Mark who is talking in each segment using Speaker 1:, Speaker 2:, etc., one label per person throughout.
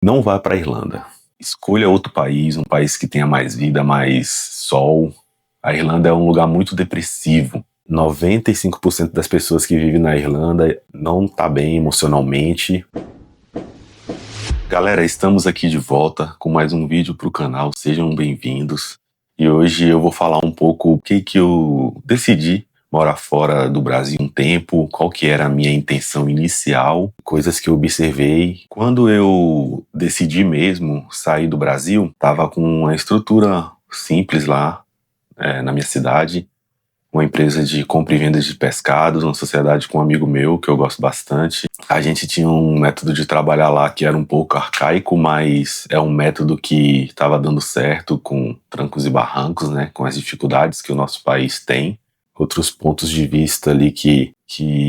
Speaker 1: Não vá para a Irlanda. Escolha outro país, um país que tenha mais vida, mais sol. A Irlanda é um lugar muito depressivo. 95% das pessoas que vivem na Irlanda não tá bem emocionalmente. Galera, estamos aqui de volta com mais um vídeo para o canal, sejam bem-vindos. E hoje eu vou falar um pouco o que eu decidi morar fora do Brasil um tempo, qual que era a minha intenção inicial, coisas que eu observei. Quando eu decidi mesmo sair do Brasil, estava com uma estrutura simples lá na minha cidade, uma empresa de compra e venda de pescados, uma sociedade com um amigo meu, que eu gosto bastante. A gente tinha um método de trabalhar lá que era um pouco arcaico, mas é um método que estava dando certo com trancos e barrancos, né, com as dificuldades que o nosso país tem. Outros pontos de vista ali que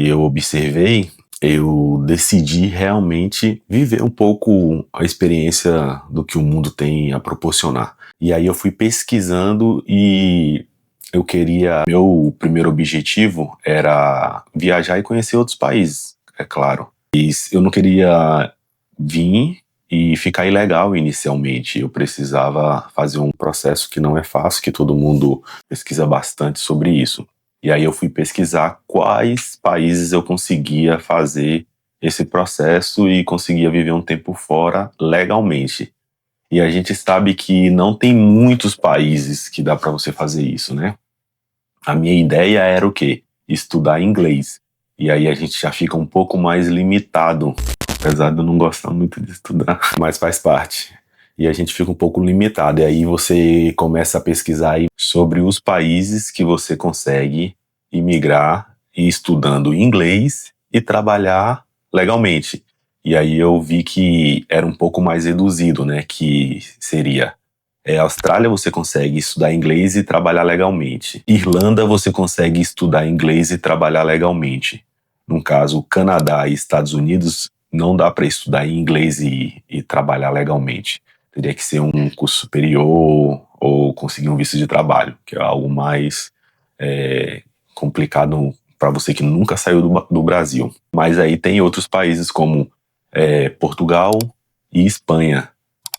Speaker 1: eu observei, eu decidi realmente viver um pouco a experiência do que o mundo tem a proporcionar. E aí eu fui pesquisando e eu queria... Meu primeiro objetivo era viajar e conhecer outros países, é claro. E eu não queria vir e ficar ilegal inicialmente. Eu precisava fazer um processo que não é fácil, que todo mundo pesquisa bastante sobre isso. E aí eu fui pesquisar quais países eu conseguia fazer esse processo e conseguia viver um tempo fora legalmente. E a gente sabe que não tem muitos países que dá para você fazer isso, né? A minha ideia era o quê? Estudar inglês. E aí a gente já fica um pouco mais limitado, apesar de eu não gostar muito de estudar, mas faz parte. E a gente fica um pouco limitado, e aí você começa a pesquisar aí sobre os países que você consegue imigrar e estudando inglês e trabalhar legalmente. E aí eu vi que era um pouco mais reduzido, né, que seria... Austrália você consegue estudar inglês e trabalhar legalmente. Irlanda você consegue estudar inglês e trabalhar legalmente. No caso, Canadá e Estados Unidos não dá para estudar em inglês e trabalhar legalmente. Teria que ser um curso superior ou conseguir um visto de trabalho, que é algo mais complicado para você que nunca saiu do Brasil. Mas aí tem outros países como Portugal e Espanha,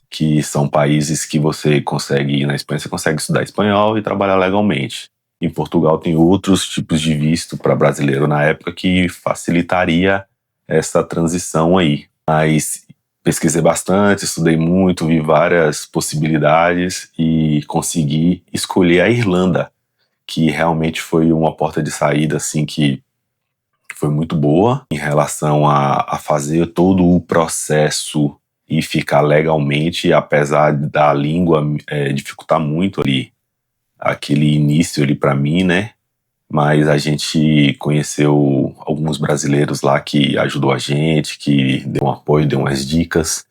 Speaker 1: que são países que você consegue ir. Na Espanha você consegue estudar espanhol e trabalhar legalmente. Em Portugal tem outros tipos de visto para brasileiro na época que facilitaria essa transição aí. Mas pesquisei bastante, estudei muito, vi várias possibilidades e consegui escolher a Irlanda, que realmente foi uma porta de saída assim que foi muito boa em relação a fazer todo o processo e ficar legalmente, apesar da língua dificultar muito ali, aquele início ali para mim, né? Mas a gente conheceu alguns brasileiros lá que ajudou a gente, que deu um apoio, deu umas dicas,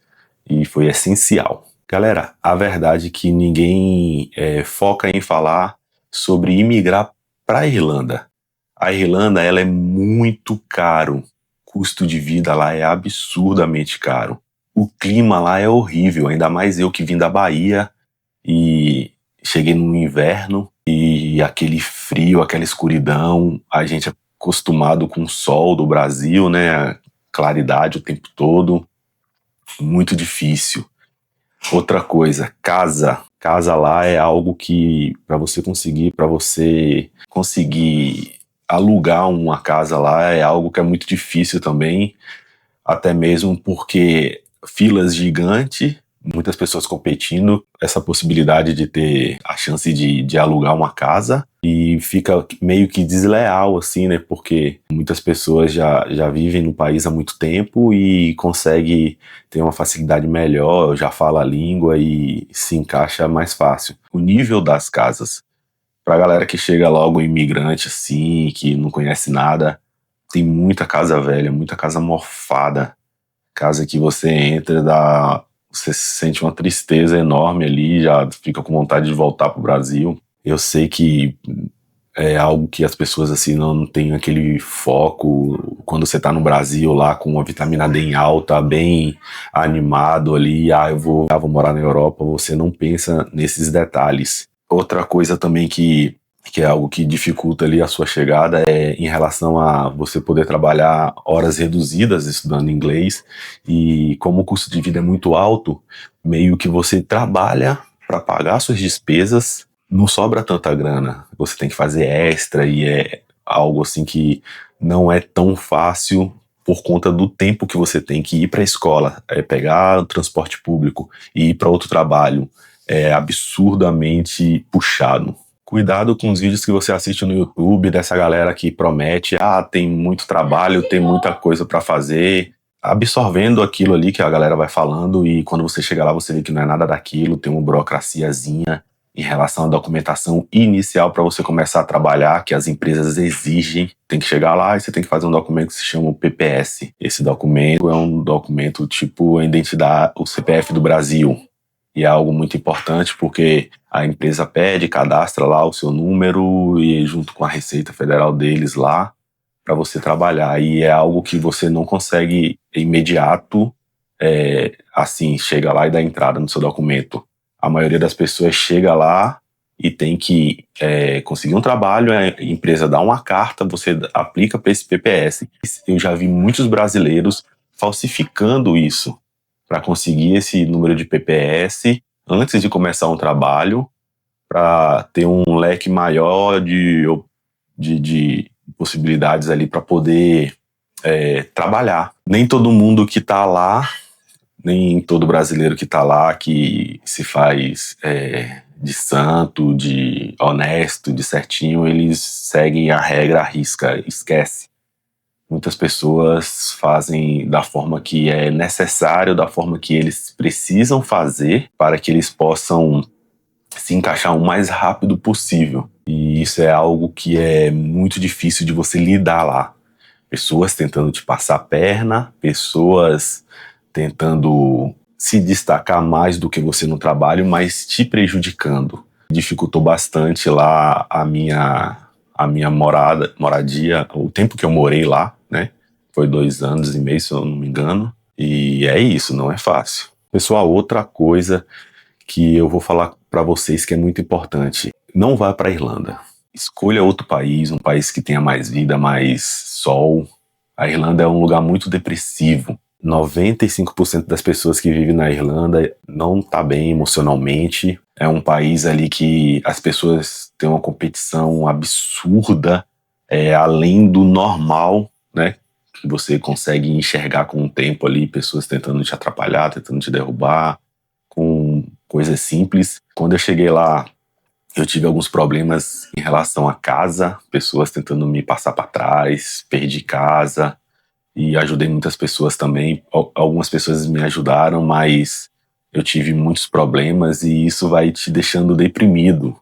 Speaker 1: e foi essencial. Galera, a verdade é que ninguém foca em falar sobre imigrar para a Irlanda. A Irlanda, ela é muito caro. O custo de vida lá é absurdamente caro. O clima lá é horrível, ainda mais eu que vim da Bahia e cheguei no inverno e aquele frio, aquela escuridão, a gente é acostumado com o sol do Brasil, né, claridade o tempo todo, muito difícil. Outra coisa, casa lá é algo que para você conseguir alugar uma casa lá é algo que é muito difícil também, até mesmo porque filas gigantes, muitas pessoas competindo, essa possibilidade de ter a chance de alugar uma casa, e fica meio que desleal assim, né, porque muitas pessoas já vivem no país há muito tempo e conseguem ter uma facilidade melhor, já fala a língua e se encaixa mais fácil. O nível das casas, pra galera que chega logo imigrante assim, que não conhece nada, tem muita casa velha, muita casa mofada, casa que você entra, você sente uma tristeza enorme ali, já fica com vontade de voltar pro Brasil. Eu sei que é algo que as pessoas assim não têm aquele foco quando você tá no Brasil lá com a vitamina D em alta, bem animado ali, eu vou morar na Europa, você não pensa nesses detalhes. Outra coisa também que que é algo que dificulta ali a sua chegada, é em relação a você poder trabalhar horas reduzidas estudando inglês, e como o custo de vida é muito alto, meio que você trabalha para pagar suas despesas, não sobra tanta grana, você tem que fazer extra e é algo assim que não é tão fácil por conta do tempo que você tem que ir para a escola, pegar o transporte público e ir para outro trabalho, é absurdamente puxado. Cuidado com os vídeos que você assiste no YouTube, dessa galera que promete, tem muito trabalho, tem muita coisa para fazer, absorvendo aquilo ali que a galera vai falando, e quando você chega lá você vê que não é nada daquilo, tem uma burocraciazinha em relação à documentação inicial para você começar a trabalhar, que as empresas exigem. Tem que chegar lá e você tem que fazer um documento que se chama o PPS. Esse documento é um documento tipo a identidade, o CPF do Brasil. E é algo muito importante porque a empresa pede, cadastra lá o seu número e junto com a Receita Federal deles lá para você trabalhar. E é algo que você não consegue imediato, assim, chega lá e dá entrada no seu documento. A maioria das pessoas chega lá e tem que conseguir um trabalho, a empresa dá uma carta, você aplica para esse PPS. Eu já vi muitos brasileiros falsificando isso para conseguir esse número de PPS antes de começar um trabalho, para ter um leque maior de possibilidades ali para poder trabalhar. Nem todo mundo que está lá, nem todo brasileiro que está lá que se faz de santo, de honesto, de certinho, eles seguem a regra à risca, esquece. Muitas pessoas fazem da forma que é necessário, da forma que eles precisam fazer para que eles possam se encaixar o mais rápido possível. E isso é algo que é muito difícil de você lidar lá. Pessoas tentando te passar a perna, pessoas tentando se destacar mais do que você no trabalho, mas te prejudicando. Dificultou bastante lá a minha moradia, o tempo que eu morei lá, né? Foi 2 anos e meio, se eu não me engano. E é isso, não é fácil. Pessoal, outra coisa que eu vou falar para vocês que é muito importante: não vá para a Irlanda. Escolha outro país, um país que tenha mais vida, mais sol. A Irlanda é um lugar muito depressivo. 95% das pessoas que vivem na Irlanda não tá bem emocionalmente. É um país ali que as pessoas têm uma competição absurda, além do normal, né? Que você consegue enxergar com o tempo ali, pessoas tentando te atrapalhar, tentando te derrubar, com coisas simples. Quando eu cheguei lá, eu tive alguns problemas em relação à casa, pessoas tentando me passar para trás, perdi casa, e ajudei muitas pessoas também. Algumas pessoas me ajudaram, mas eu tive muitos problemas e isso vai te deixando deprimido.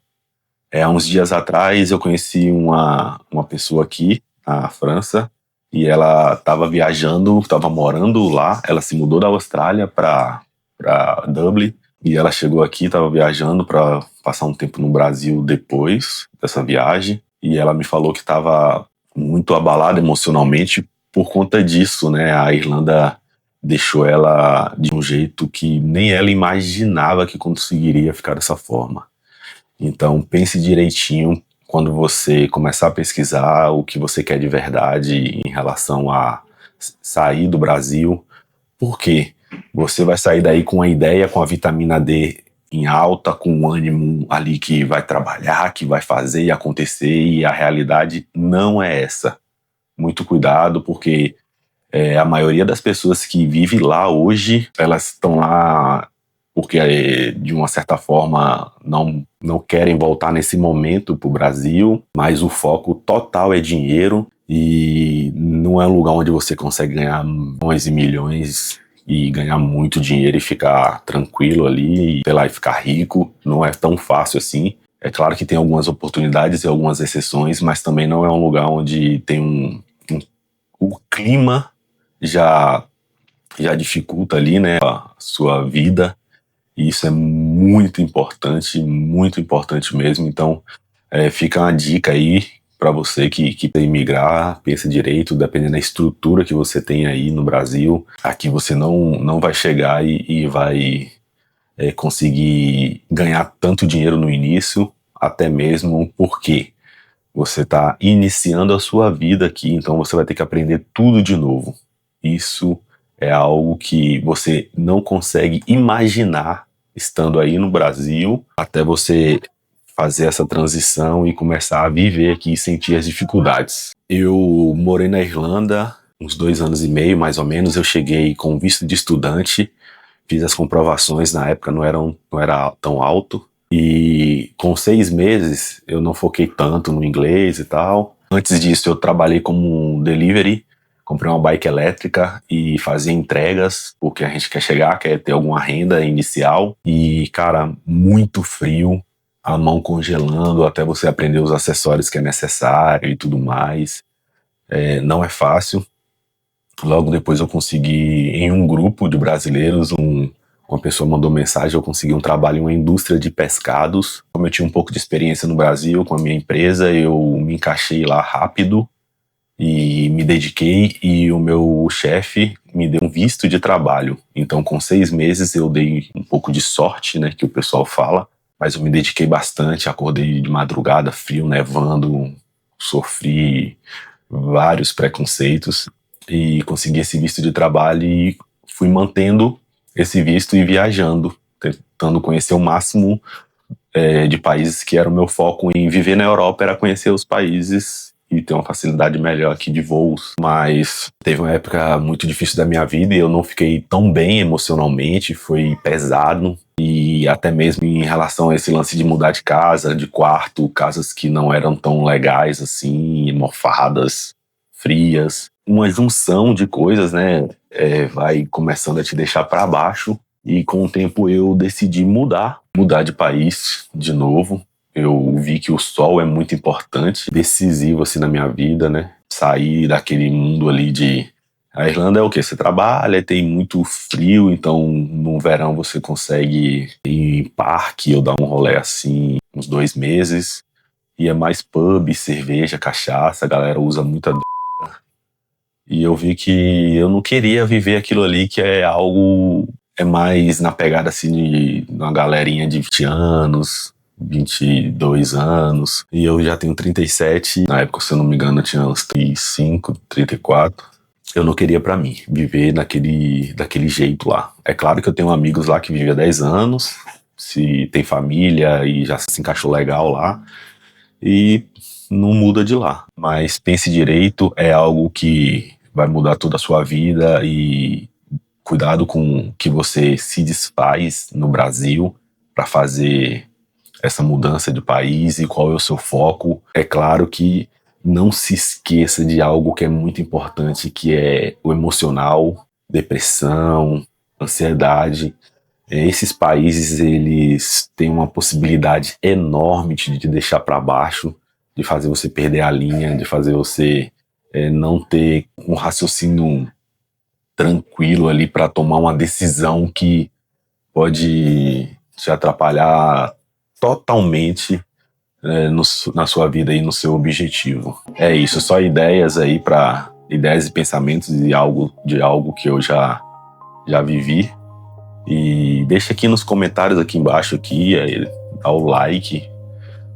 Speaker 1: Há uns dias atrás eu conheci uma pessoa aqui na França, e ela estava viajando, estava morando lá. Ela se mudou da Austrália para Dublin, e ela chegou aqui, estava viajando para passar um tempo no Brasil depois dessa viagem, e ela me falou que estava muito abalada emocionalmente por conta disso, né? A Irlanda deixou ela de um jeito que nem ela imaginava que conseguiria ficar dessa forma. Então pense direitinho quando você começar a pesquisar o que você quer de verdade em relação a sair do Brasil. Por quê? Você vai sair daí com a ideia, com a vitamina D em alta, com o ânimo ali que vai trabalhar, que vai fazer e acontecer, e a realidade não é essa. Muito cuidado, porque a maioria das pessoas que vivem lá hoje, elas estão lá porque de uma certa forma não querem voltar nesse momento para o Brasil, mas o foco total é dinheiro, e não é um lugar onde você consegue ganhar milhões e milhões e ganhar muito dinheiro e ficar tranquilo ali, sei lá, e ficar rico. Não é tão fácil assim. É claro que tem algumas oportunidades e algumas exceções, mas também não é um lugar onde tem o clima já dificulta ali, né, a sua vida. E isso é muito importante mesmo. Então, fica uma dica aí para você que quer imigrar, pensa direito, dependendo da estrutura que você tem aí no Brasil. Aqui você não vai chegar e vai conseguir ganhar tanto dinheiro no início, até mesmo porque Você está iniciando a sua vida aqui, então você vai ter que aprender tudo de novo. Isso é algo que você não consegue imaginar estando aí no Brasil, até você fazer essa transição e começar a viver aqui e sentir as dificuldades. Eu morei na Irlanda uns 2 anos e meio, mais ou menos. Eu cheguei com visto de estudante, fiz as comprovações, na época não era tão alto, e com 6 meses eu não foquei tanto no inglês e tal. Antes disso eu trabalhei como um delivery, comprei uma bike elétrica e fazia entregas, porque a gente quer chegar, quer ter alguma renda inicial. E, cara, muito frio, a mão congelando até você aprender os acessórios que é necessário e tudo mais. Não é fácil. Logo depois eu consegui, em um grupo de brasileiros, uma pessoa mandou mensagem, eu consegui um trabalho em uma indústria de pescados. Como eu tinha um pouco de experiência no Brasil com a minha empresa, eu me encaixei lá rápido e me dediquei, e o meu chefe me deu um visto de trabalho. Então, com 6 meses eu dei um pouco de sorte, né, que o pessoal fala, mas eu me dediquei bastante, acordei de madrugada, frio, nevando, sofri vários preconceitos e consegui esse visto de trabalho e fui mantendo esse visto e viajando, tentando conhecer o máximo de países, que era o meu foco em viver na Europa, era conhecer os países e ter uma facilidade melhor aqui de voos. Mas teve uma época muito difícil da minha vida e eu não fiquei tão bem emocionalmente, foi pesado. E até mesmo em relação a esse lance de mudar de casa, de quarto, casas que não eram tão legais assim, mofadas, frias. Uma junção de coisas, né, vai começando a te deixar para baixo. E com o tempo eu decidi mudar de país de novo. Eu vi que o sol é muito importante, decisivo assim na minha vida, né? Sair daquele mundo ali de... A Irlanda é o quê? Você trabalha, tem muito frio, então no verão você consegue ir em parque ou dar um rolê assim, uns 2 meses. E é mais pub, cerveja, cachaça, a galera usa muita droga. E eu vi que eu não queria viver aquilo ali, que é algo... É mais na pegada assim de uma galerinha de 20 anos, 22 anos. E eu já tenho 37. Na época, se eu não me engano, eu tinha uns 35, 34. Eu não queria pra mim viver daquele jeito lá. É claro que eu tenho amigos lá que vivem há 10 anos, se tem família e já se encaixou legal lá, e não muda de lá. Mas pense direito, é algo que vai mudar toda a sua vida, e cuidado com o que você se desfaz no Brasil para fazer essa mudança de país e qual é o seu foco. É claro que não se esqueça de algo que é muito importante, que é o emocional, depressão, ansiedade. Esses países, eles têm uma possibilidade enorme de te deixar para baixo, de fazer você perder a linha, de fazer você não ter um raciocínio tranquilo ali para tomar uma decisão que pode te atrapalhar totalmente na sua vida e no seu objetivo. É isso, só ideias aí, para ideias e pensamentos de algo que eu já vivi. E deixa aqui nos comentários aqui embaixo aqui, dá o like,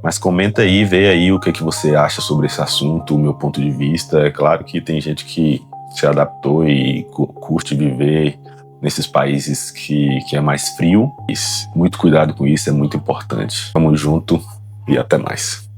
Speaker 1: mas comenta aí, vê aí o que você acha sobre esse assunto, o meu ponto de vista. É claro que tem gente que se adaptou e curte viver nesses países que é mais frio. Muito cuidado com isso, é muito importante. Tamo junto e até mais.